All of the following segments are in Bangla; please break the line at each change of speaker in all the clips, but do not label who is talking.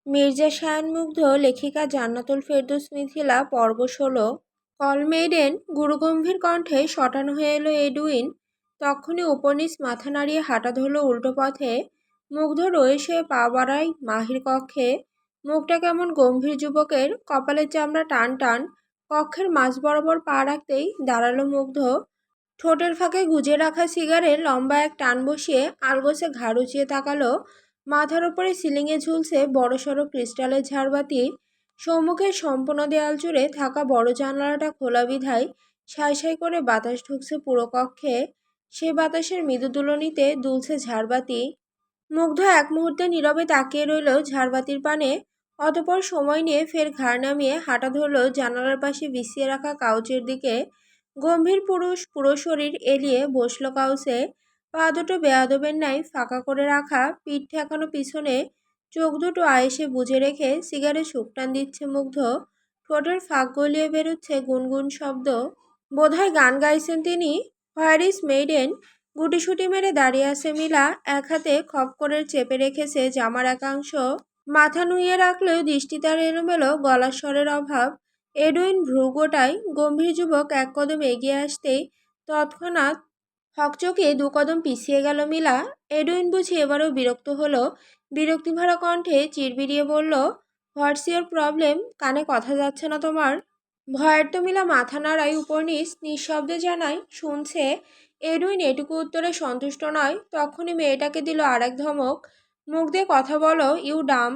মির্জা শায়ান মুগ্ধ লেখিকা জান্নাতুল ফেরদৌস মিথিলা পর্ব ১৬। কলমেইডেন গুরুগম্ভীর কণ্ঠে শটান হয়ে এলো এডুইন। তখনই উপনিস মাথা নাড়িয়ে হাঁটা ধরল উল্টো পথে। মুগ্ধ রয়ে শুয়ে পা বাড়ায় মাহির কক্ষে। মুখটা কেমন গম্ভীর যুবকের, কপালের চামড়া টান টান। কক্ষের মাঝ বরাবর পা রাখতেই দাঁড়ালো মুগ্ধ। ঠোঁটের ফাঁকে গুজে রাখা সিগারের লম্বা এক টান বসিয়ে আলগোছে ঘাড় উঁচিয়ে তাকালো। মাথার ওপরে সিলিংয়ে ঝুলছে বড়সড় ক্রিস্টালের ঝাড়বাতি। সম্মুখের সম্পূর্ণ দেয়াল জুড়ে থাকা বড় জানালাটা খোলা বিধায় সাই সাই করে বাতাস ঢুকছে পুরো কক্ষে। সে বাতাসের মৃদু দুলনিতে দুলছে ঝাড়বাতি। মুগ্ধ এক মুহূর্তে নীরবে তাকিয়ে রইল ঝাড়বাতির পানে। অতপর সময় নিয়ে ফের ঘাড় নামিয়ে হাঁটা ধরল জানালার পাশে বিছিয়ে রাখা কাউচের দিকে। গম্ভীর পুরুষ পুরো শরীর এলিয়ে বসল কাউসে। পা দুটো বেয়াদবের ন্যায় ফাঁকা করে রাখা, পিঠ ঠেকানো পিছনে। চোখ দুটো আয়েসে বুজে রেখে সিগারেট শুকটান দিচ্ছে মুগ্ধ। ঠোঁটের ফাঁক গলিয়ে বেরোচ্ছে গুনগুন শব্দ। বোধহয় গান গাইছেন তিনি। Where is maiden. গুটিসুটি মেরে দাঁড়িয়ে আছে মিলা, এক হাতে খপ করে চেপে রেখেছে জামার একাংশ। মাথা নুইয়ে রাখলেও দৃষ্টি তার এলোমেলো, গলার স্বরের অভাব। এডুইন ভ্রু গোটায়। গম্ভীর যুবক এক কদম এগিয়ে আসতেই তৎক্ষণাৎ হকচকিয়ে দু কদম পিছিয়ে গেল মিলা। এডুইন বুঝি এবারও বিরক্ত হলো। বিরক্তিভরা কণ্ঠে চিরবিরিয়ে বলল, হোয়াটস ইয়োর প্রবলেম? কানে কথা যাচ্ছে না তোমার? ভয়ের তো মিলা মাথা নাড়ায় উপর নিচ, নিঃশব্দে জানায় শুনছে। এডুইন এটুকু উত্তরে সন্তুষ্ট নয়। তখনই মেয়েটাকে দিল আরেক ধমক। মুখ দিয়ে কথা বলো, ইউ ডাম।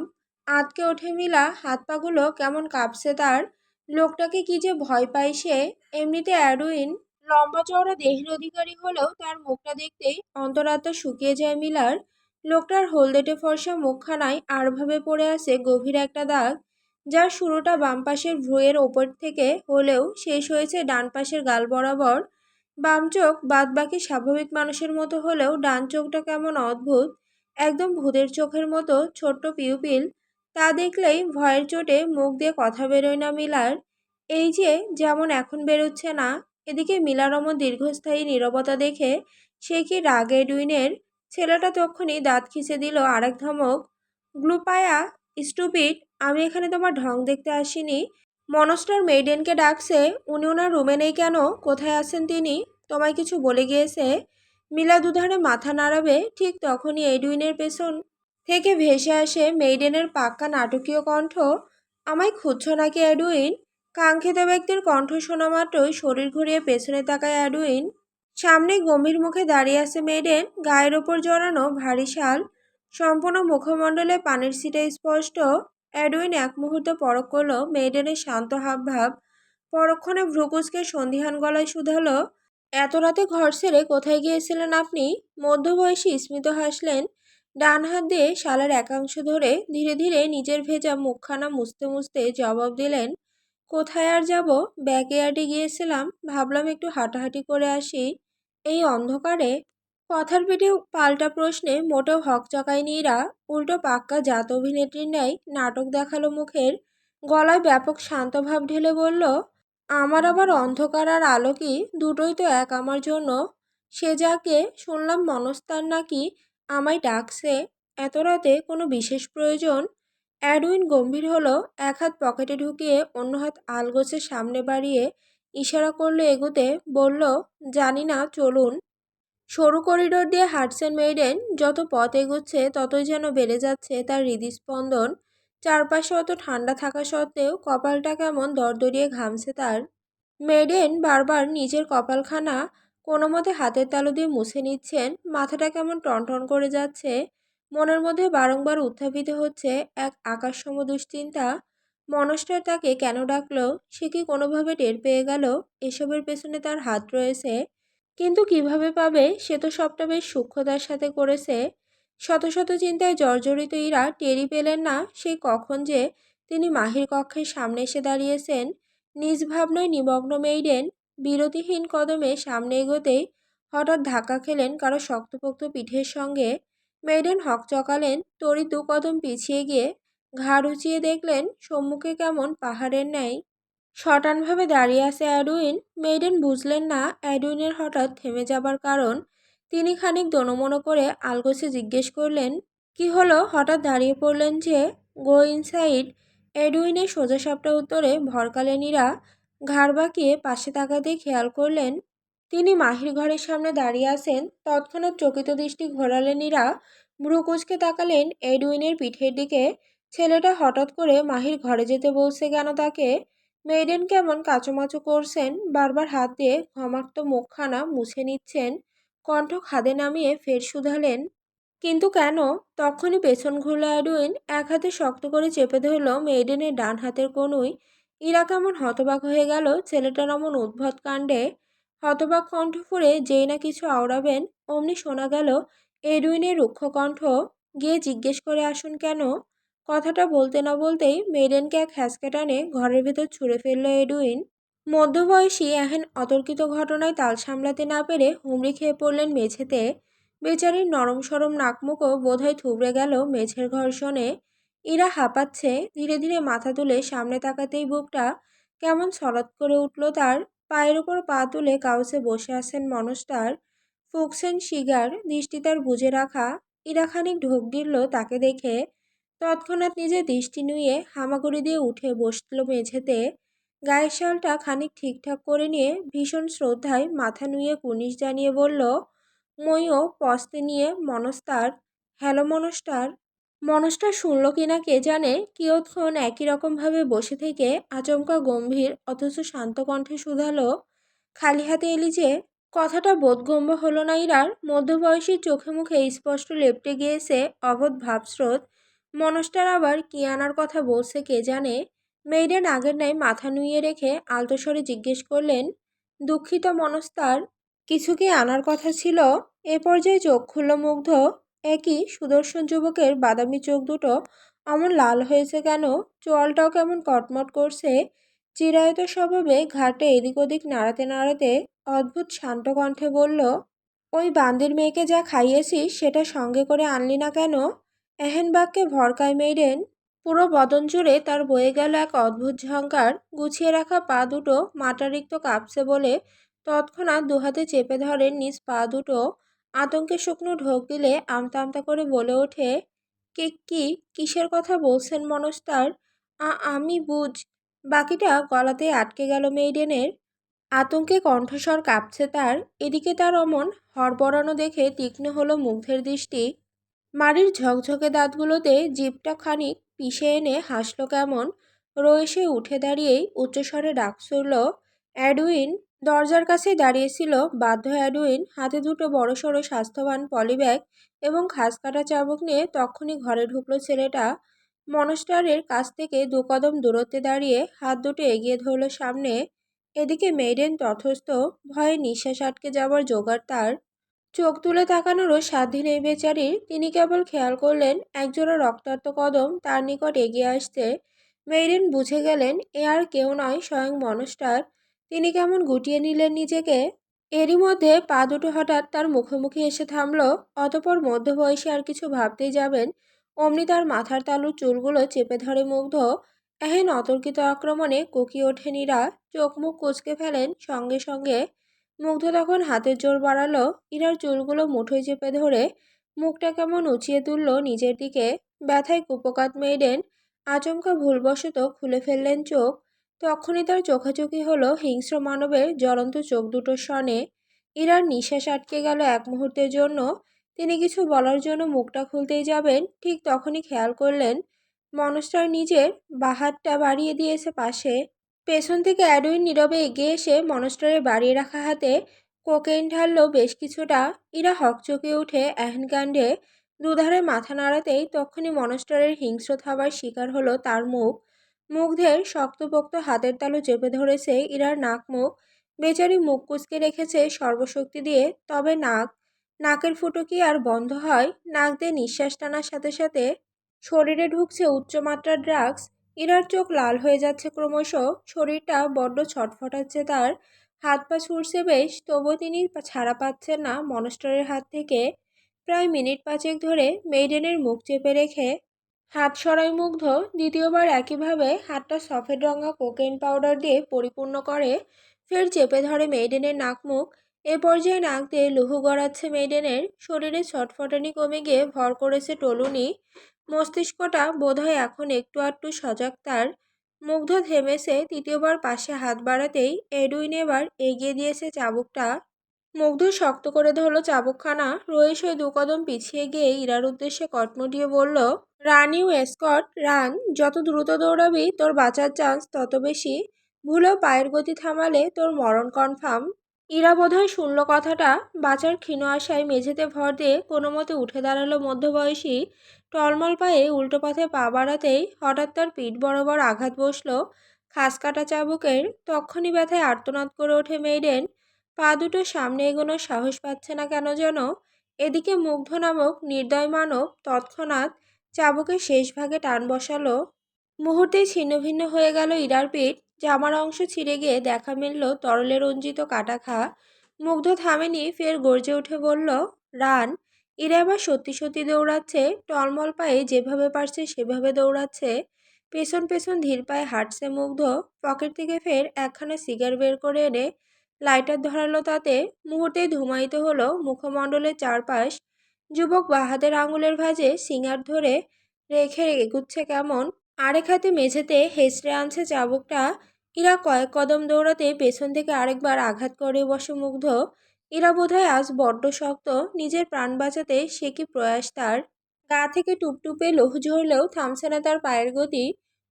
আঁতকে ওঠে মিলা, হাত পাগুলো কেমন কাঁপছে তার। লোকটাকে কি যে ভয় পায় সে। এমনিতে এডুইন লম্বা চওড়া দেহের অধিকারী হলেও তার মুখটা দেখতেই অন্তরাত্মা শুকিয়ে যায় মিলার। লোকটার হলদেটে ফর্সা মুখখানায় আড়ভাবে পড়ে আছে গভীর একটা দাগ, যার শুরুটা বাম পাশের ভ্রুয়ের ওপর থেকে হলেও শেষ হয়েছে ডান পাশের গাল বরাবর। বাম চোখ বাদবাকি স্বাভাবিক মানুষের মতো হলেও ডান চোখটা কেমন অদ্ভুত, একদম ভূতের চোখের মতো ছোট্ট পিউপিল। তা দেখলেই ভয়ের চোটে মুখ দিয়ে কথা বেরোয় না মিলার। এই যে যেমন এখন বেরোচ্ছে না। এদিকে মিলার অমন দীর্ঘস্থায়ী নীরবতা দেখে সে কি রাগ এডুইনের। ছেলেটা তক্ষুনি দাঁত খিঁচে দিল আরেক ধমক। গ্লুপায়া, স্টুপিড। আমি এখানে তোমার ঢং দেখতে আসিনি। মনস্টার মেইডেনকে ডাকছে। উনি ওনার রুমে নেই কেন? কোথায় আছেন তিনি? তোমায় কিছু বলে গিয়েছে? মিলা দুধারে মাথা নাড়াবে ঠিক তখনই এডুইনের পেছন থেকে ভেসে আসে মেইডেনের পাক্কা নাটকীয় কণ্ঠ। আমায় খুঁজছ নাকি এডুইন? কাঙ্ক্ষিত ব্যক্তির কণ্ঠ শোনা মাত্রই শরীর ঘুরিয়ে পেছনে তাকায় এডুইন। সামনে গম্ভীর মুখে দাঁড়িয়ে আছে মেইডেন, গায়ের ওপর জড়ানো ভারী শাল। সম্পূর্ণ মুখমণ্ডলে পানির ছিটে স্পষ্ট। এডুইন এক মুহূর্তে পরখ করল মেইডেনের শান্ত হাবভাব। পরক্ষণে ভ্রুকুচকে সন্ধিহান গলায় শুধালো, এত রাতে ঘর ছেড়ে কোথায় গিয়েছিলেন আপনি? মধ্যবয়সী স্মিত হাসলেন। ডান হাত দিয়ে শালের একাংশ ধরে ধীরে ধীরে নিজের ভেজা মুখখানা মুছতে মুছতে জবাব দিলেন, কোথায় আর যাব? ব্যাকইয়ার্ডে গিয়েছিলাম। ভাবলাম একটু হাঁটাহাঁটি করে আসি এই অন্ধকারে। কথার পিঠে পাল্টা প্রশ্নে মোটেও হকচকায়নি ইরা। উল্টো পাক্কা জাত অভিনেত্রীর ন্যায় নাটক দেখালো মুখের। গলায় ব্যাপক শান্তভাব ঢেলে বলল, আমার আবার অন্ধকার আর আলো কি? দুটোই তো এক আমার জন্য। সে যাকে শুনলাম মনস্তার নাকি আমায় ডাকছে। এত রাতে কোনো বিশেষ প্রয়োজন? এডুইন গম্ভীর হলো। এক হাত পকেটে ঢুকিয়ে অন্য হাত আলগোছে সামনে বাড়িয়ে ইশারা করলো এগোতে। বলল, জানি না, চলুন। সরু করিডোর দিয়ে হাঁটছেন মেইডেন। যত পথ এগোচ্ছে ততই যেন বেড়ে যাচ্ছে তার হৃদস্পন্দন। চারপাশে অত ঠান্ডা থাকা সত্ত্বেও কপালটা কেমন দরদরিয়ে ঘামছে তার। মেইডেন বারবার নিজের কপালখানা কোনো মতে হাতের তালু দিয়ে মুছে নিচ্ছেন। মাথাটা কেমন টনটন করে যাচ্ছে। মনের মধ্যে বারংবার উত্থাপিত হচ্ছে এক আকাশসম দুশ্চিন্তা। মনস্টার তাকে কেন ডাকলো? সে কি কোনোভাবে টের পেয়ে গেল এসবের পেছনে তার হাত রয়েছে? কিন্তু কিভাবে পাবে? সে তো সবটা বেশ সূক্ষ্মতার সাথে করেছে। শত শত চিন্তায় জর্জরিত ইরা টেরই পেলেন না সেই কখন যে তিনি মাহির কক্ষের সামনে এসে দাঁড়িয়েছেন। নিজ ভাবনায় নিমগ্ন মেইডেন বিরতিহীন কদমে সামনে এগোতেই হঠাৎ ধাক্কা খেলেন কারো শক্তপোক্ত পিঠের সঙ্গে। মেইডেন হকচকালেন, তড়ি দু কদম পিছিয়ে গিয়ে ঘাড় উঁচিয়ে দেখলেন সম্মুখে কেমন পাহাড়ের ন্যায় শটানভাবে দাঁড়িয়ে আছে এডুইন। মেইডেন বুঝলেন না এডুইনের হঠাৎ থেমে যাবার কারণ। তিনি খানিক দোনমনো করে আলগোছে জিজ্ঞেস করলেন, কি হলো, হঠাৎ দাঁড়িয়ে পড়লেন যে? গো ইনসাইড। এডুইনের সোজাসাপটা উত্তরে ভরকালেন ইরা। ঘাড় বাঁকিয়ে পাশে তাকাতেই খেয়াল করলেন তিনি মাহির ঘরের সামনে দাঁড়িয়ে আছেন। তৎক্ষণাৎ চকিত দৃষ্টি ঘোরালেন ইরা। ভ্রু কুঁচকে তাকালেন এডুইনের পিঠের দিকে। ছেলেটা হঠাৎ করে মাহির ঘরে যেতে বলছে কেন তাকে? মেইডেন কেমন কাচুমাচু করছেন, বারবার হাত দিয়ে ঘমাক্ত মুখখানা মুছে নিচ্ছেন। কণ্ঠ খাদে নামিয়ে ফের শুধালেন, কিন্তু কেন? তখনই পেছন ঘুরল এডুইন। এক হাতে শক্ত করে চেপে ধরল মেইডেনের ডান হাতের কনুই। ইরা কেমন হতবাক হয়ে গেল ছেলেটার অমন উদ্ভট কাণ্ডে। হতবাক কণ্ঠ ফুঁড়ে যেই না কিছু আওড়াবেন, অমনি শোনা গেল এডুইনের রুক্ষ কণ্ঠ, গিয়ে জিজ্ঞেস করে আসুন কেন? কথাটা বলতে না বলতেই মেইডেনকে এক হ্যাঁচকা টানে ঘরের ভেতর ছুঁড়ে ফেলল এডুইন। মধ্যবয়সী এহেন অতর্কিত ঘটনায় তাল সামলাতে না পেরে হুমড়ি খেয়ে পড়লেন মেঝেতে। বেচারির নরম সরম নাকমুখও বোধহয় থুবড়ে গেল মেঝের ঘর্ষণে। ইরা হাঁপাচ্ছে। ধীরে ধীরে মাথা তুলে সামনে তাকাতেই বুকটা কেমন ছলৎ করে উঠল তার। পায়ের ওপর পা তুলে কাউসে বসে আছেন মনস্টার। ফুঁকছেন সিগার, দৃষ্টি তার বুজে রাখা। ইরা খানিক ঢোক গিলল তাকে দেখে। তৎক্ষণাৎ নিজের দৃষ্টি নুয়ে হামাগুড়ি দিয়ে উঠে বসল মেঝেতে। গায়ের শালটা খানিক ঠিকঠাক করে নিয়ে ভীষণ শ্রদ্ধায় মাথা নুয়ে কুনিশ জানিয়ে বলল, মইও পস্তে নিয়ে মনস্তার। Hello monster. মনস্টার শুনল কিনা কে জানে, কিয়ৎক্ষণ একই রকমভাবে বসে থেকে আচমকা গম্ভীর অথচ শান্ত কণ্ঠে শুধালো, খালি হাতে এলি যে? কথাটা বোধগম্য হলো না ইরার। মধ্যবয়সীর চোখে মুখে স্পষ্ট লেপ্টে গিয়েছে অবোধ ভাবস্রোত। মনস্টার আবার কি আনার কথা বলছে কে জানে। মেইডেন আগের ন্যায় মাথা নুইয়ে রেখে আলতো স্বরে জিজ্ঞেস করলেন, দুঃখিত মনস্তার, কিছু কি আনার কথা ছিল? এ পর্যায়ে চোখ খুলল মুগ্ধ। একই সুদর্শন যুবকের বাদামি চোখ দুটো অমন লাল হয়েছে কেন? চোয়ালটাও কেমন কটমট করছে। চিরায়ত স্বভাবে ঘাটে এদিক ওদিক নাড়াতে নাড়াতে অদ্ভুত শান্ত কণ্ঠে বলল, ওই বান্দির মেয়েকে যা খাইয়েছিস সেটা সঙ্গে করে আনলি না কেন? এহেন বাক্যে ভরকায় মেইডেন। পুরো বদন জুড়ে তার বয়ে গেল এক অদ্ভুত ঝঙ্কার। গুছিয়ে রাখা পা দুটো মাটারিক্ত কাঁপছে বলে তৎক্ষণাৎ দুহাতে চেপে ধরেন নিজ পা দুটো। আতঙ্কে শুকনো ঢোক গিলে আমতা আমতা করে বলে ওঠে, কিসের কথা বলছেন মনস্তার? আমি বাকিটা গলাতেই আটকে গেল মেইডেনের। আতঙ্কে কণ্ঠস্বর কাঁপছে তার। এদিকে তার অমন হড়বড়ানো দেখে তীক্ষ্ণ হলো মুগ্ধের দৃষ্টি। মাড়ির ঝকঝকে দাঁতগুলোতে জিভটা খানিক পিষে এনে হাসল কেমন। রয়েসে উঠে দাঁড়িয়েই উচ্চস্বরে ডাক ছুড়ল, অ্যাডউইন। দরজার কাছেই দাঁড়িয়েছিল বাধ্য অ্যাডউইন। হাতে দুটো বড়সড় স্বাস্থ্যবান পলিব্যাগ এবং খাস কাটা চাবুক নিয়ে তক্ষুনি ঘরে ঢুকলো ছেলেটা। মনস্টারের কাছ থেকে 2 কদম দূরত্বে দাঁড়িয়ে হাত দুটো এগিয়ে ধরল সামনে। এদিকে মেইডেন তথস্থ, ভয়ে নিঃশ্বাস আটকে যাবার জোগাড় তার। চোখ তুলে তাকানোরও সাধ্য নেই বেচারির। তিনি কেবল খেয়াল করলেন একজোড়া রক্তাক্ত কদম তার নিকট এগিয়ে আসছে। মেইডেন বুঝে গেলেন এ আর কেউ নয়, স্বয়ং মনস্টার। তিনি কেমন গুটিয়ে নিলেন নিজেকে। এরই মধ্যে পা দুটো হঠাৎ তার মুখোমুখি এসে থামল। অতপর মধ্যবয়সী আর কিছু ভাবতেই যাবেন অমনি তার মাথার তালুর চুলগুলো চেপে ধরে মুগ্ধ। এহেন অতর্কিত আক্রমণে কুকিয়ে ওঠেন ইরা। চোখ মুখ কুঁচকে ফেলেন সঙ্গে সঙ্গে। মুগ্ধ তখন হাতের জোর বাড়ালো, ইরার চুলগুলো মুঠোয় চেপে ধরে মুখটা কেমন উঁচিয়ে তুলল নিজের দিকে। ব্যথায় কুপোকাত মেইডেন আচমকা ভুলবশত খুলে ফেললেন চোখ। তখনই তার চোখাচোখি হলো হিংস্র মানবের জ্বলন্ত চোখ দুটোর সনে। ইরার নিঃশ্বাস আটকে গেল এক মুহূর্তের জন্য। তিনি কিছু বলার জন্য মুখটা খুলতেই যাবেন, ঠিক তখনই খেয়াল করলেন মনস্টার নিজের বাঁ হাতটা বাড়িয়ে দিয়েছে পাশে। পেছন থেকে অ্যাডউইন নীরবে এগিয়ে এসে মনস্টারের বাড়িয়ে রাখা হাতে কোকেইন ঢালল বেশ কিছুটা। ইরা হকচকিয়ে উঠে এহেন কাণ্ডে দুধারে মাথা নাড়াতেই তক্ষুনি মনস্টারের হিংস্র থাবার শিকার হলো তার মুখ। মুগ্ধের শক্তপোক্ত হাতের তালু চেপে ধরেছে ইরার নাক মুখ। বেচারি মুখ কুঁচকে রেখেছে সর্বশক্তি দিয়ে, তবে নাকের ফুটো কি আর বন্ধ হয়? নাক দিয়ে নিঃশ্বাস টানার সাথে সাথে শরীরে ঢুকছে উচ্চমাত্রার ড্রাগস। ইরার চোখ লাল হয়ে যাচ্ছে ক্রমশ। শরীরটা বড্ড ছটফটাচ্ছে তার। হাত পা ছুটছে বেশ, তবুও তিনি ছাড়া পাচ্ছেন না মনস্টারের হাত থেকে। প্রায় মিনিট পাঁচেক ধরে মেইডেনের মুখ চেপে রেখে হাত সরাই মুগ্ধ। দ্বিতীয়বার একইভাবে হাতটা সফেদ রঙা কোকেইন পাউডার দিয়ে পরিপূর্ণ করে। ফের চেপে ধরে মেইডেনের নাক মুখ। এ পর্যায়ে নাক দিয়ে লুহু গড়াচ্ছে মেইডেনের। শরীরে ছটফটানি কমে গিয়ে ভর করেছে টলুনি। মস্তিষ্কটা বোধহয় এখন একটু আধটু সজাগ তার। মুগ্ধ থেমেছে তৃতীয়বার পাশে হাত বাড়াতেই এডুইন এবার এগিয়ে দিয়েছে চাবুকটা। মুগ্ধ শক্ত করে ধরল চাবুকখানা। রইস ওই 2 কদম পিছিয়ে গিয়ে ইরার উদ্দেশ্যে কটমটিয়ে বলল, রান ইউ এসকট রান। যত দ্রুত দৌড়াবি তোর বাঁচার চান্স তত বেশি। ভুলেও পায়ের গতি থামালে তোর মরণ কনফার্ম। ইরা বোধহয় শুনল কথাটা। বাঁচার ক্ষীণ আশায় মেঝেতে ভর দিয়ে কোনো মতে উঠে দাঁড়ালো মধ্যবয়সী। টলমল পায়ে উল্টো পথে পা বাড়াতেই হঠাৎ তার পিঠ বরাবর আঘাত বসল খাস কাটা চাবুকের। তক্ষুনি ব্যথায় আর্তনাদ করে ওঠে মেইডেন। পা দুটো সামনে এগোনোর সাহস পাচ্ছে না কেন যেন। এদিকে মুগ্ধ নামক নির্দয় মানব তৎক্ষণাৎ চাবুকের শেষ ভাগে টান বসালো। মুহূর্তেই ছিন্নভিন্ন হয়ে গেল ইরার পিঠ। জামার অংশ ছিঁড়ে গিয়ে দেখা মিলল তরলে রঞ্জিত কাটা ঘা। মুগ্ধ থামেনি, ফের গর্জে উঠে বলল, রান। ইরা এবার সত্যি সত্যি দৌড়াচ্ছে। টলমল পায়ে যেভাবে পারছে সেভাবে দৌড়াচ্ছে। পেছন পেছন ধীর পায়ে হাঁটছে মুগ্ধ। পকেট থেকে ফের একখানা সিগার বের করে এনে লাইটার ধরালো তাতে। মুহূর্তেই ধুমায়িত হলো মুখমণ্ডলের চারপাশ। যুবক বাহাতের আঙুলের ভাঁজে সিগার ধরে রেখে এগুচ্ছে কেমন। আরেক হাতে মেঝেতে হেঁচড়ে আনছে চাবুকটা। ইরা কয়েক কদম দৌড়াতে পেছন থেকে আরেকবার আঘাত করে বসে মুগ্ধ। ইরা বোধহয় আজ বড্ড শক্ত। নিজের প্রাণ বাঁচাতে সে কি প্রয়াস তার। গা থেকে টুপটুপে লহু ঝরলেও থামছে না তার পায়ের গতি।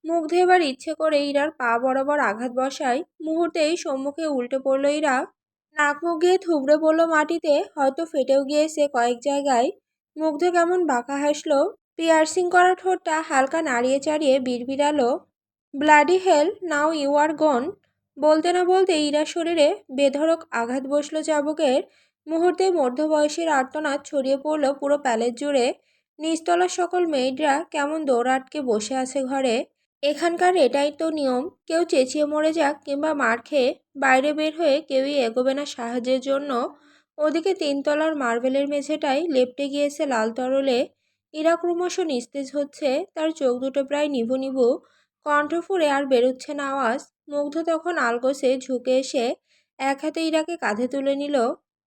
মুগ্ধ এবার ইচ্ছে করে ইরার পা বরাবর আঘাত বসায়। মুহূর্তেই সম্মুখে উল্টে পড়ল ইরা। নাক মুখ গিয়ে থুবড়ে পড়ল মাটিতে, হয়তো ফেটেও গিয়েছে কয়েক জায়গায়। মুগ্ধ কেমন বাঁকা হাসলো। পিয়ার্সিং করা ঠোঁটটা হালকা নাড়িয়ে চাড়িয়ে বিড়বিড়ালো, ব্লাডি হেল, নাও ইউ আর গন। বলতে না বলতে ইরার শরীরে বেধড়ক আঘাত বসল চাবুকের। মুহূর্তে মধ্যবয়সীর আর্তনাদ ছড়িয়ে পড়ল পুরো প্যালেস জুড়ে। নিচতলার সকল মেয়েরা কেমন দৌড় আটকে বসে আছে ঘরে। এখানকার এটাই তো নিয়ম, কেউ চেঁচিয়ে মরে যাক কিংবা মার খেয়ে বাইরে বের হয়ে কেউই এগোবে না সাহায্যের জন্য। ওদিকে 3 তলার মার্বেলের মেঝেটায় লেপ্টে গিয়েছে লাল তরলে। ইরা ক্রমশ নিস্তেজ হচ্ছে। তার চোখ দুটো প্রায় নিভু নিভু। কণ্ঠ ফুঁড়ে আর বেরোচ্ছে না আওয়াজ। মুগ্ধ তখন আলগোসে ঝুঁকে এসে এক হাতে ইরাকে কাঁধে তুলে নিল।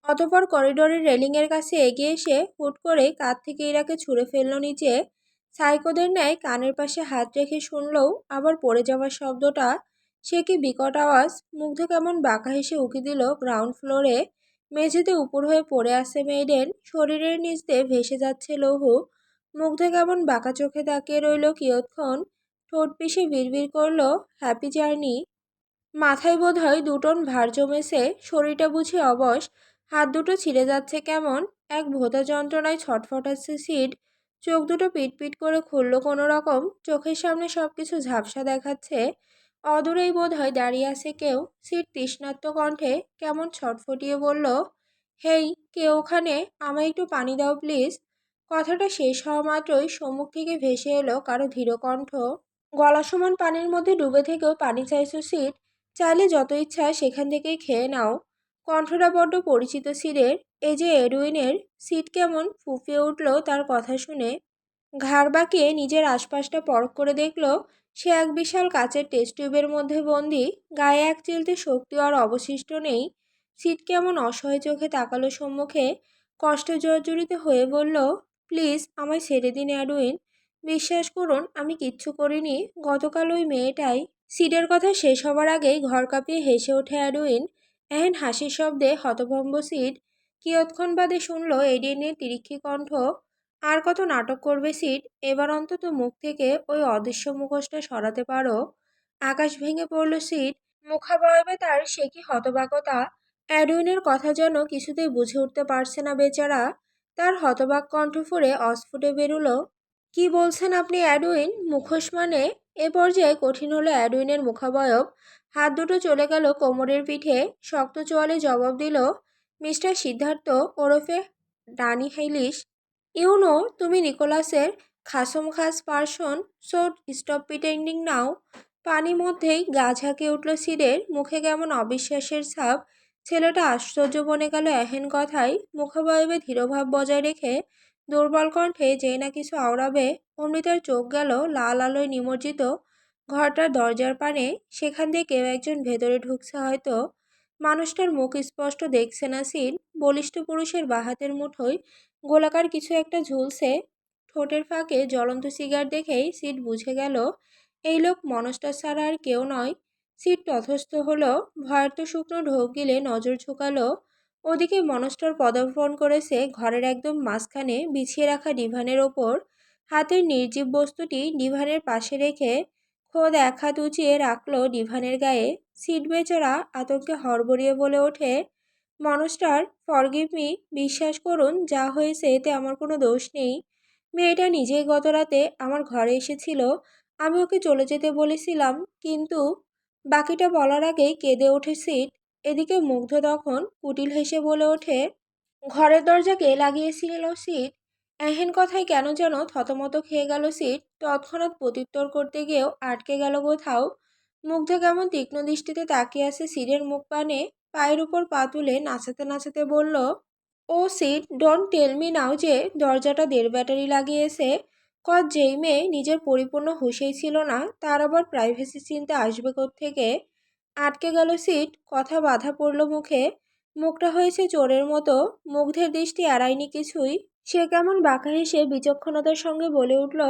অতঃপর করিডোরের রেলিংয়ের কাছে এগিয়ে এসে হুট করে কাঁধ থেকে ইরাকে ছুঁড়ে ফেলল নিচে। সাইকোদের ন্যায় কানের পাশে হাত রেখে শুনলেও আবার পড়ে যাওয়ার শব্দটা। সে কি বিকট আওয়াজ। মুগ্ধ কেমন বাঁকা হেসে উকি দিল গ্রাউন্ড ফ্লোরে। মেঝেতে উপর হয়ে পড়ে আছে মেইডেন। শরীরের নিচ দিয়ে ভেসে যাচ্ছে লৌহ। মুগ্ধ কেমন বাঁকা চোখে তাকিয়ে রইল কিয়ৎক্ষণ। ঠোঁট পিষে বিড়বিড় করল, হ্যাপি জার্নি। মাথায় বোধহয় 2 টন ভার জমেছে। শরীরটা বুঝি অবশ। হাত দুটো ছিঁড়ে যাচ্ছে কেমন। এক ভোঁতা যন্ত্রণায় ছটফটাচ্ছে সিড। চোখ দুটো পিটপিট করে খুলল কোনো রকম। চোখের সামনে সবকিছু ঝাপসা দেখাচ্ছে। অদূরেই বোধহয় দাঁড়িয়ে আছে কেউ। সিড তৃষ্ণার্ত কণ্ঠে কেমন ছটফটিয়ে বলল, হেই, কে ওখানে? আমায় একটু পানি দাও প্লিজ। কথাটা শেষ হওয়া মাত্রই সম্মুখ থেকে ভেসে এলো কারো ধীর কণ্ঠ, গলা সমান পানির মধ্যে ডুবে থেকেও পানি চাইছো সিড? চাইলে যত ইচ্ছা সেখান থেকেই খেয়ে নাও। কণ্ঠটা বড্ড পরিচিত সিডের। এই যে এডুইনের। সিড কেমন ফুঁপিয়ে উঠল তার কথা শুনে। ঘাড় বাঁকিয়ে নিজের আশপাশটা পরখ করে দেখল সে এক বিশাল কাচের টেস্ট টিউবের মধ্যে বন্দি। গায়ে এক চিলতে শক্তি আর অবশিষ্ট নেই। সিড কেমন অসহায় চোখে তাকালো সম্মুখে। কষ্টে জর্জরিত হয়ে বলল, প্লিজ আমায় ছেড়ে দিন এডুইন। বিশ্বাস করুন আমি কিচ্ছু করিনি। গতকাল ওই মেয়েটাই। সিডের কথা শেষ হবার আগেই ঘর কাঁপিয়ে হেসে ওঠে এডুইন। এহেন হাসির শব্দে হতভম্ব সিড কিয়ৎক্ষণ বাদে শুনল এডিনের তিরিক্ষি কণ্ঠ, আর কত নাটক করবে সিড? এবার অন্তত মুখ থেকে ওই অদৃশ্য মুখোশটা সরাতে পারো। আকাশ ভেঙে পড়ল সিড। মুখাবয়বে তার সে কি হতবাকতা। এডুইনের কথা যেন কিছুতেই বুঝে উঠতে পারছে না বেচারা। তার হতবাক কণ্ঠ ফুঁড়ে অস্ফুটে বেরুল, কি বলছেন আপনি এডুইন? মুখোশ মানে? এ পর্যায়ে কঠিন হলো এডুইনের মুখাবয়ব। হাত দুটো চলে গেল কোমরের পিঠে। শক্ত চোয়ালে জবাব দিল, মিস্টার সিদ্ধার্থ ওরফে ডানি হাইলিশ। ইউ নো তুমি নিকোলাসের খাসমখাস পার্সন, সো স্টপ প্রিটেন্ডিং নাও। পানি মধ্যেই গা ঝাঁকিয়ে উঠল সিডের। মুখে কেমন অবিশ্বাসের ছাপ। ছেলেটা আশ্চর্য বনে গেল এহেন কথায়। মুখাবয়বে ধীরভাব বজায় রেখে দুর্বল কণ্ঠে যেই না কিছু আওড়াবে অমনি তার চোখ গেল লাল আলোয় নিমজ্জিত ঘরটার দরজার পানে। সেখান দিয়ে কেউ একজন ভেতরে ঢুকছে হয়তো। মানুষটার মুখ স্পষ্ট দেখছে না সিড। বলিষ্ঠ পুরুষের বাঁ হাতের মুঠোয় গোলাকার কিছু একটা ঝুলছে। ঠোঁটের ফাঁকে জ্বলন্ত সিগার দেখেই সিট বুঝে গেল এই লোক মনস্টা ছাড়া আর কেউ নয়। সিট তথস্থ হলো, ভয়ার্ত শুকনো ঢোক গিলে নজর ঝুঁকালো। ওদিকে মনস্টার পদার্পণ করেছে ঘরের একদম মাঝখানে বিছিয়ে রাখা ডিভানের ওপর। হাতের নির্জীব বস্তুটি ডিভানের পাশে রেখে খোদ এক হাত উঁচিয়ে রাখলো ডিভানের গায়ে। সিট বেচারা আতঙ্কে হড়বড়িয়ে বলে ওঠে, মনস্টার, ফরগিভ মি, বিশ্বাস করুন যা হয়েছে এতে আমার কোনো দোষ নেই। মেয়েটা নিজেই গত রাতে আমার ঘরে এসেছিল, আমি ওকে চলে যেতে বলেছিলাম, কিন্তু বাকিটা বলার আগেই কেঁদে ওঠে সিট। এদিকে মুগ্ধ তখন কুটিল হেসে বলে ওঠে, ঘরের দরজা কে লাগিয়েছিল সিট? এহেন কথায় কেন যেন থতমত খেয়ে গেল সিট। তৎক্ষণাৎ প্রত্যুত্তর করতে গিয়েও আটকে গেল কোথাও। মুগ্ধ কেমন তীক্ষ্ণ দৃষ্টিতে তাকিয়ে আছে সিটের মুখ পানে। পায়ের উপর পা তুলে নাচাতে নাচাতে বলল, oh shit, don't tell me now যে দরজাটা দেড় ব্যাটারি লাগিয়েছে। যেই মেয়ে নিজের পরিপূর্ণ হুঁশেই ছিল না, তার আবার প্রাইভেসি চিন্তা আসবে থেকে। আটকে গেল সিট, কথা বাধা পড়ল মুখে। মুখটা হয়েছে চোরের মতো, মুগ্ধের দৃষ্টি এড়ায়নি কিছুই। সে কেমন বাঁকা হেসে বিচক্ষণতার সঙ্গে বলে উঠল,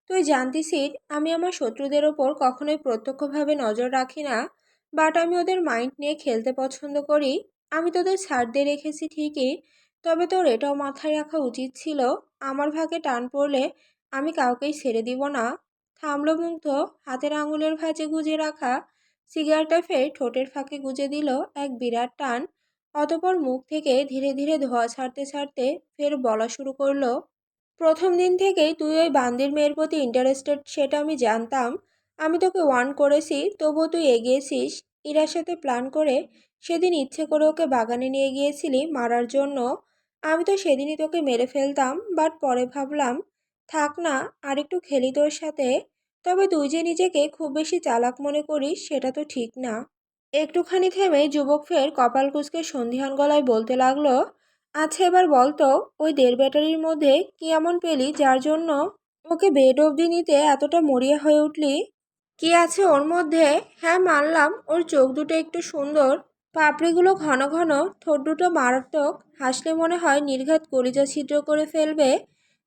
তুই জানতি সিট, আমি আমার শত্রুদের ওপর কখনোই প্রত্যক্ষভাবে নজর রাখি না, বাট আমি ওদের মাইন্ড নিয়ে খেলতে পছন্দ করি। আমি তোদের ছাড় দিয়ে রেখেছি ঠিকই, তবে তোর এটাও মাথায় রাখা উচিত ছিল, আমার ভাগে টান পড়লে আমি কাউকেই ছেড়ে দিব না। থামল মুগ্ধ, হাতের আঙুলের ভাঁজে গুজে রাখা সিগারেটটা ফের ঠোঁটের ফাঁকে গুজে দিল এক বিরাট টান। অতপর মুখ থেকে ধীরে ধীরে ধোঁয়া ছাড়তে ছাড়তে ফের বলা শুরু করলো, প্রথম দিন থেকেই তুই ওই বান্দির মেয়ের প্রতি ইন্টারেস্টেড সেটা আমি জানতাম। আমি তোকে ওয়ার্ন করেছি, তবুও তুই এগিয়েছিস। ইরার সাথে প্ল্যান করে সেদিন ইচ্ছে করে ওকে বাগানে নিয়ে গিয়েছিলি মারার জন্য। আমি তো সেদিনই তোকে মেরে ফেলতাম, বাট পরে ভাবলাম থাক না, আরেকটু খেলি তোর সাথে। তবে তুই যে নিজেকে খুব বেশি চালাক মনে করিস সেটা তো ঠিক না। একটুখানি থেমে যুবক ফের কপাল কুঁচকে সন্ধিহান গলায় বলতে লাগলো, আচ্ছা এবার বলতো, ওই দেড় ব্যাটারির মধ্যে কি এমন পেলি যার জন্য ওকে বেড অবধি নিতে এতটা মরিয়া হয়ে উঠলি? কি আছে ওর মধ্যে? হ্যাঁ মানলাম ওর চোখ দুটো একটু সুন্দর, পাপড়িগুলো ঘন ঘন, ঠোঁট দুটো মারাত্মক, হাসলে মনে হয় নির্ঘাত কলিজা ছিদ্র করে ফেলবে।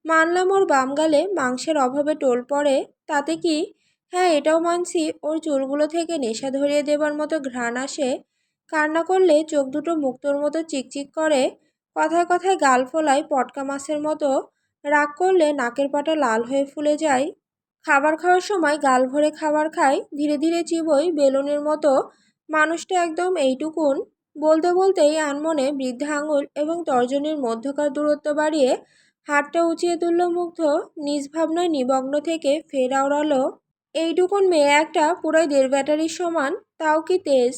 মানলাম ওর বাম গালে মাংসের অভাবে টোল পড়ে, তাতে কি? হ্যাঁ এটাও মানছি ওর চুলগুলো থেকে নেশা ধরিয়ে দেবার মতো ঘ্রাণ আসে, কান্না করলে চোখ দুটো মুক্তোর মতো চিকচিক করে, কথায় কথায় গাল ফোলায় পটকা মাছের মতো, রাগ করলে নাকের পাটা লাল হয়ে ফুলে যায়, খাবার খাওয়ার সময় গাল ভরে খাবার খায়, ধীরে ধীরে চিবোই বেলুনের মতো। মানুষটা একদম এইটুকুন। বলতে বলতেই আনমনে বৃদ্ধা আঙুল এবং তর্জনীর মধ্যকার দূরত্ব বাড়িয়ে হাতটা উঁচিয়ে তুলল মুগ্ধ, নিজ ভাবনায় নিমগ্ন থেকে ফের আওড়ালো, এইটুকুন মেয়ে একটা পুরাই দেড় ব্যাটারির সমান, তাও কি তেজ।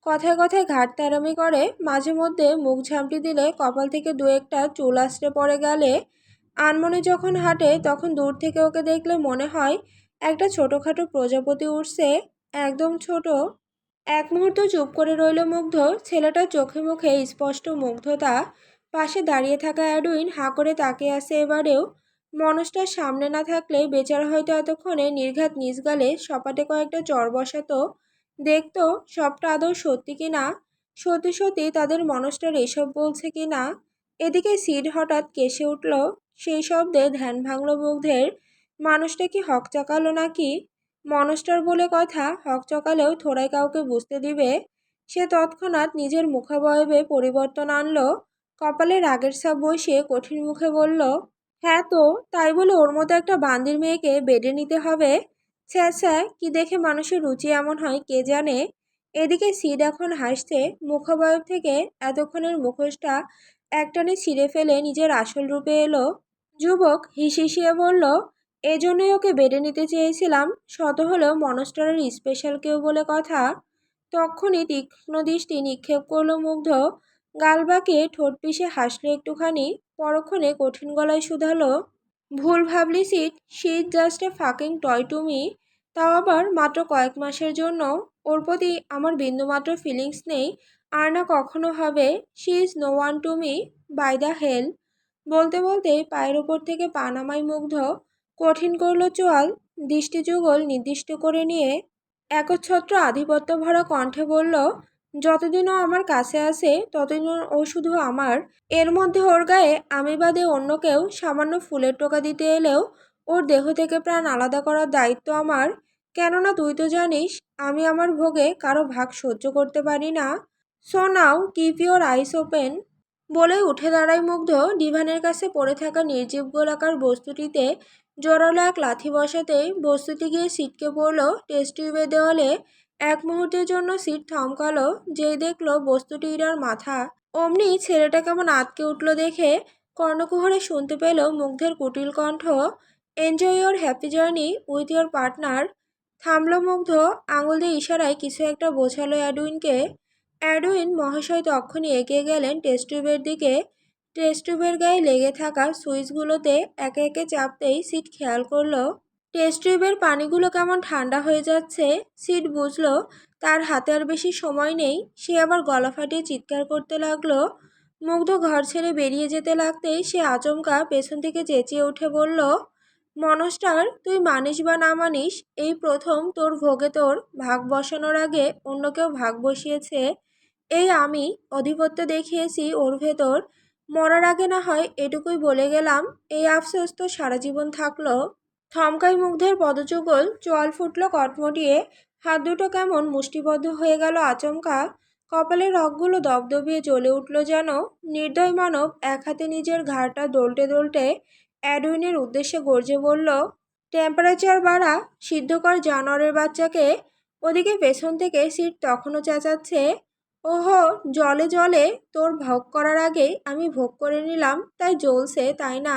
কথায় কথায় ঘাট তেরামি করে, মাঝে মধ্যে মুখ ঝামটি দিলে কপাল থেকে দু একটা চুল আছড়ে পড়ে গেলে। আনমনে যখন হাঁটে তখন দূর থেকে ওকে দেখলে মনে হয় একটা ছোটোখাটো প্রজাপতি উঠছে, একদম ছোট। এক মুহূর্ত চুপ করে রইল মুগ্ধ, ছেলেটার চোখে মুখে স্পষ্ট মুগ্ধতা। পাশে দাঁড়িয়ে থাকা অ্যাডুইন হাঁ করে তাকিয়ে আছে এবারেও। মনসটার সামনে না থাকলে বেচারা হয়তো এতক্ষণে নির্ঘাত নিজ গালে সপাটে কয়েকটা চর বসাতো, দেখতো সবটা আদৌ সত্যি কি না, সত্যি সত্যি তাদের মনসটার এসব বলছে কি না। এদিকে সিড হঠাৎ কেসে উঠল, সেই শব্দে ধ্যান ভাঙল মুগ্ধের। মানুষটা কি হক চাকালো নাকি? মনস্টার বলে কথা, হকচকালেও থোড়াই কাউকে বুঝতে দিবে। সে তৎক্ষণাৎ নিজের মুখাবয়বে পরিবর্তন আনলো, কপালে রাগের ছাপ বসিয়ে কঠিন মুখে বলল, হ্যাঁ তো, তাই বলে ওর মতো একটা বান্দির মেয়েকে বেডে নিতে হবে? ছ্যা ছ্যা, কি দেখে মানুষের রুচি এমন হয় কে জানে। এদিকে সিড এখন হাসছে, মুখাবয়ব থেকে এতক্ষণের মুখোশটা একটানে ছিঁড়ে ফেলে নিজের আসল রূপে এলো। যুবক হিসিয়ে বলল, এজন্যই ওকে বেডে নিতে চেয়েছিলাম, শত হলেও মনস্টারের স্পেশাল কেউ বলে কথা। তক্ষুনি তীক্ষ্ণ দৃষ্টি নিক্ষেপ করলো মুগ্ধ, গাল বাঁকিয়ে ঠোঁট পিষে হাসলো একটুখানি, পরক্ষণে কঠিন গলায় শুধালো, ভুল ভাবলি shit, she is just a fucking toy to me, তাও আবার মাত্র কয়েক মাসের জন্য। ওর প্রতি আমার বিন্দুমাত্র ফিলিংস নেই, আর না কখনো হবে। She is no one to me, by the hell. বলতে বলতে পায়ের ওপর থেকে পা নামায় মুগ্ধ, কঠিন করল চোয়াল, দৃষ্টি যুগল নির্দিষ্ট করে নিয়ে একচ্ছত্র আধিপত্য ভরা কণ্ঠে বলল, যতদিন ও আমার কাছে আছে ততদিন ও শুধু আমার। এর মধ্যে ওর গায়ে আমি বাদে অন্য কেউ সামান্য ফুলের টোকা দিতে এলেও ওর দেহ থেকে প্রাণ আলাদা করার দায়িত্ব আমার। কেননা তুই তো জানিস আমি আমার ভোগে কারো ভাগ সহ্য করতে পারি না। So now keep your eyes open. বলে উঠে দাঁড়ায় মুগ্ধ। ডিভানের কাছে পড়ে থাকা নির্জীব গোলাকার বস্তুটিতে জোরালো এক লাথি বসাতেই বস্তুটি গিয়ে ছিটকে পড়ল টেস্ট টিউবের দেওয়ালে। এক মুহূর্তের জন্য সিট থমকালো। যেই দেখলো বস্তুটি ইরার মাথা, অমনি ছেলেটা কেমন আঁতকে উঠল দেখে কর্ণকুহরে শুনতে পেল মুগ্ধের কুটিল কণ্ঠ, enjoy your happy journey with your partner. থামল মুগ্ধ। আঙুল দিয়ে ইশারায় কিছু একটা বোঝালো অ্যাডউইনকে। অ্যাডউইন মহাশয় তক্ষুনি এগিয়ে গেলেন টেস্ট টিউবের দিকে। টেস্ট টিউবের গায়ে লেগে থাকা সুইচগুলোতে একে একে চাপতেই সিট খেয়াল করলো টেস্ট টিউবের পানিগুলো কেমন ঠান্ডা হয়ে যাচ্ছে। সিট বুঝলো তার হাতে আর বেশি সময় নেই। সে আবার গলা ফাটিয়ে চিৎকার করতে লাগলো। মুগ্ধ ঘর ছেড়ে বেরিয়ে যেতে লাগতেই সে আচমকা পেছন থেকে চেঁচিয়ে উঠে বলল, মনস্টার, তুই মানিস বা না মানিস, এই প্রথম তোর ভোগে তোর ভাগ বসানোর আগে অন্য কেউ ভাগ বসিয়েছে। এই আমি আধিপত্য দেখিয়েছি ওর ভেতর। মরার আগে না হয় এটুকুই বলে গেলাম, এই আফসোস তো সারা জীবন থাকলো। থমকাই মুগ্ধের পদযুগল, চোয়াল ফুটল কটমটিয়ে। হাত দুটো কেমন মুষ্টিবদ্ধ হয়ে গেল আচমকা। কপালের রগগুলো দপদপিয়ে জ্বলে উঠল যেন। নির্দয় মানব এক হাতে নিজের ঘাড়টা দোল্টে দোল্টে অ্যাডউইনের উদ্দেশ্যে গর্জে বলল, টেম্পারেচার বাড়া, সিদ্ধ কর জানোয়ারের বাচ্চাকে। ওদিকে পেছন থেকে সিট তখনও চেঁচাচ্ছে, ওহো, জলে জলে তোর ভোগ করার আগেই আমি ভোগ করে নিলাম, তাই জ্বলছে তাই না।